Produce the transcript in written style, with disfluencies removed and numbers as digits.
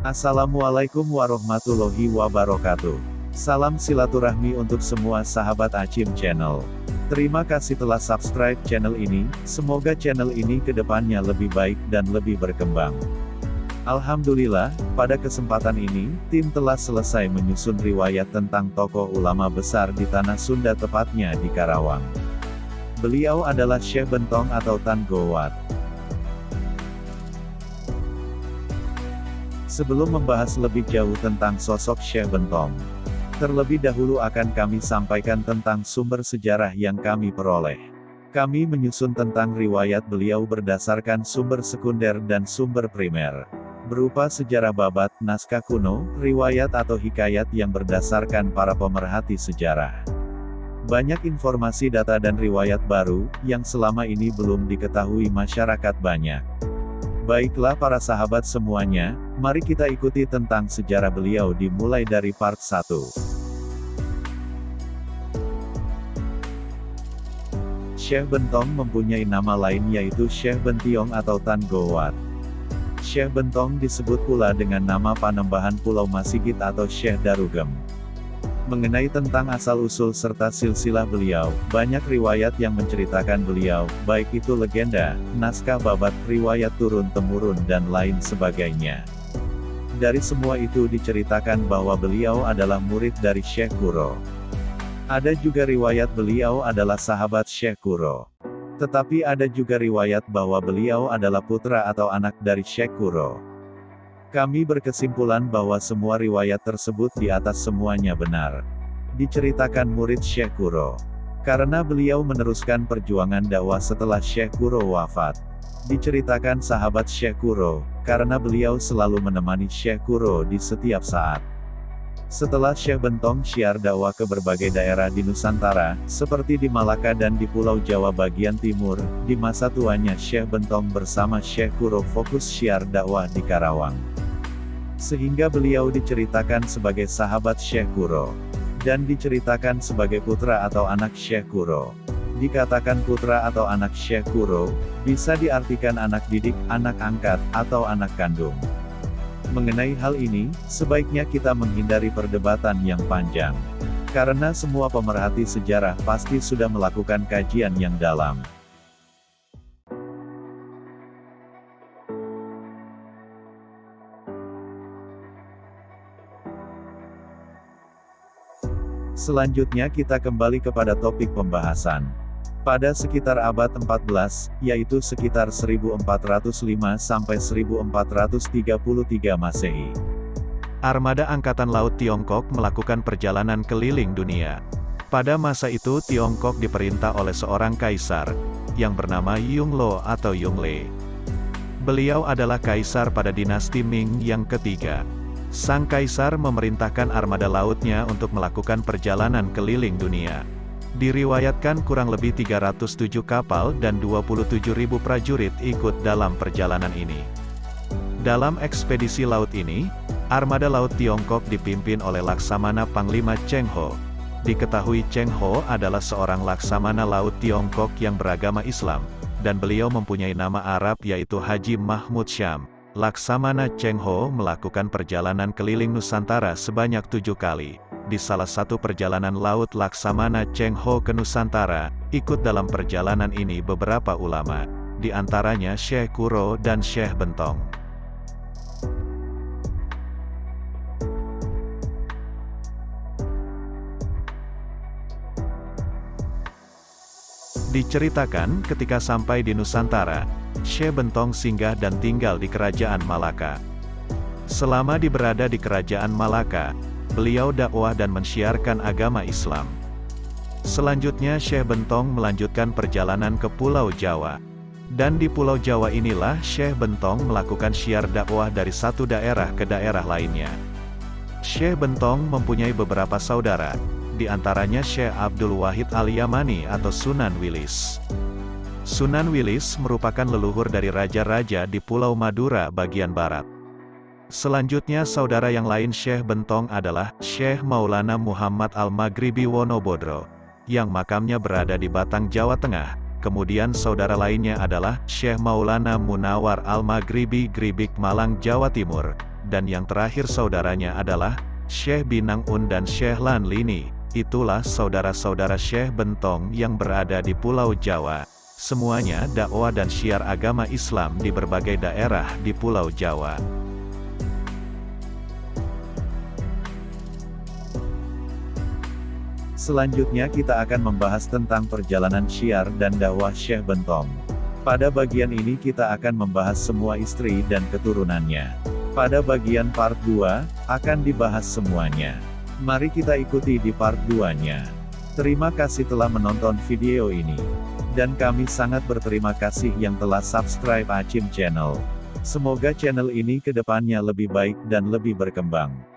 Assalamualaikum warahmatullahi wabarakatuh. Salam silaturahmi untuk semua sahabat Acim Channel. Terima kasih telah subscribe channel ini, semoga channel ini kedepannya lebih baik dan lebih berkembang. Alhamdulillah, pada kesempatan ini, tim telah selesai menyusun riwayat tentang tokoh ulama besar di Tanah Sunda, tepatnya di Karawang. Beliau adalah Syekh Bentong atau Tan Gowat. Sebelum membahas lebih jauh tentang sosok Syekh Bentong, terlebih dahulu akan kami sampaikan tentang sumber sejarah yang kami peroleh. Kami menyusun tentang riwayat beliau berdasarkan sumber sekunder dan sumber primer, berupa sejarah babat, naskah kuno, riwayat atau hikayat yang berdasarkan para pemerhati sejarah. Banyak informasi, data dan riwayat baru, yang selama ini belum diketahui masyarakat banyak. Baiklah para sahabat semuanya, mari kita ikuti tentang sejarah beliau dimulai dari part 1. Syekh Bentong mempunyai nama lain yaitu Syekh Bentiong atau Tan Gowat. Syekh Bentong disebut pula dengan nama Panembahan Pulau Masigit atau Syekh Darugem. Mengenai tentang asal-usul serta silsilah beliau, banyak riwayat yang menceritakan beliau, baik itu legenda, naskah babat, riwayat turun-temurun dan lain sebagainya. Dari semua itu diceritakan bahwa beliau adalah murid dari Syekh Kuro. Ada juga riwayat beliau adalah sahabat Syekh Kuro. Tetapi ada juga riwayat bahwa beliau adalah putra atau anak dari Syekh Kuro. Kami berkesimpulan bahwa semua riwayat tersebut di atas semuanya benar. Diceritakan murid Syekh Kuro, karena beliau meneruskan perjuangan dakwah setelah Syekh Kuro wafat. Diceritakan sahabat Syekh Kuro, karena beliau selalu menemani Syekh Kuro di setiap saat. Setelah Syekh Bentong syiar dakwah ke berbagai daerah di Nusantara, seperti di Malaka dan di Pulau Jawa bagian timur, di masa tuanya Syekh Bentong bersama Syekh Kuro fokus syiar dakwah di Karawang. Sehingga beliau diceritakan sebagai sahabat Syekh Kuro, dan diceritakan sebagai putra atau anak Syekh Kuro. Dikatakan putra atau anak Syekh Kuro, bisa diartikan anak didik, anak angkat, atau anak kandung. Mengenai hal ini, sebaiknya kita menghindari perdebatan yang panjang. Karena semua pemerhati sejarah pasti sudah melakukan kajian yang dalam. Selanjutnya kita kembali kepada topik pembahasan. Pada sekitar abad 14, yaitu sekitar 1405 sampai 1433 Masehi, armada Angkatan Laut Tiongkok melakukan perjalanan keliling dunia. Pada masa itu Tiongkok diperintah oleh seorang kaisar, yang bernama Yongle atau Yongle. Beliau adalah kaisar pada dinasti Ming yang ketiga. Sang kaisar memerintahkan armada lautnya untuk melakukan perjalanan keliling dunia. Diriwayatkan kurang lebih 307 kapal dan 27.000 prajurit ikut dalam perjalanan ini. Dalam ekspedisi laut ini, armada laut Tiongkok dipimpin oleh Laksamana Panglima Cheng Ho. Diketahui Cheng Ho adalah seorang laksamana laut Tiongkok yang beragama Islam, dan beliau mempunyai nama Arab yaitu Haji Mahmud Syam. Laksamana Cheng Ho melakukan perjalanan keliling Nusantara sebanyak 7 kali. Di salah satu perjalanan laut Laksamana Cheng Ho ke Nusantara, ikut dalam perjalanan ini beberapa ulama, di antaranya Syekh Kuro dan Syekh Bentong. Diceritakan ketika sampai di Nusantara, Syekh Bentong singgah dan tinggal di Kerajaan Malaka. Selama berada di Kerajaan Malaka, beliau dakwah dan mensyiarkan agama Islam. Selanjutnya Syekh Bentong melanjutkan perjalanan ke Pulau Jawa. Dan di Pulau Jawa inilah Syekh Bentong melakukan syiar dakwah dari satu daerah ke daerah lainnya. Syekh Bentong mempunyai beberapa saudara, di antaranya Syekh Abdul Wahid Al-Yamani atau Sunan Wilis. Sunan Wilis merupakan leluhur dari raja-raja di Pulau Madura bagian barat. Selanjutnya saudara yang lain Syekh Bentong adalah Syekh Maulana Muhammad Al-Maghribi Wonobodro, yang makamnya berada di Batang, Jawa Tengah. Kemudian saudara lainnya adalah Syekh Maulana Munawar Al-Maghribi Gribik Malang, Jawa Timur, dan yang terakhir saudaranya adalah Syekh Binang Un dan Syekh Lan Lini. Itulah saudara-saudara Syekh Bentong yang berada di Pulau Jawa. Semuanya dakwah dan syiar agama Islam di berbagai daerah di Pulau Jawa. Selanjutnya kita akan membahas tentang perjalanan syiar dan dakwah Syekh Bentong. Pada bagian ini kita akan membahas semua istri dan keturunannya. Pada bagian part 2, akan dibahas semuanya. Mari kita ikuti di part 2-nya. Terima kasih telah menonton video ini. Dan kami sangat berterima kasih yang telah subscribe Acim Channel. Semoga channel ini ke depannya lebih baik dan lebih berkembang.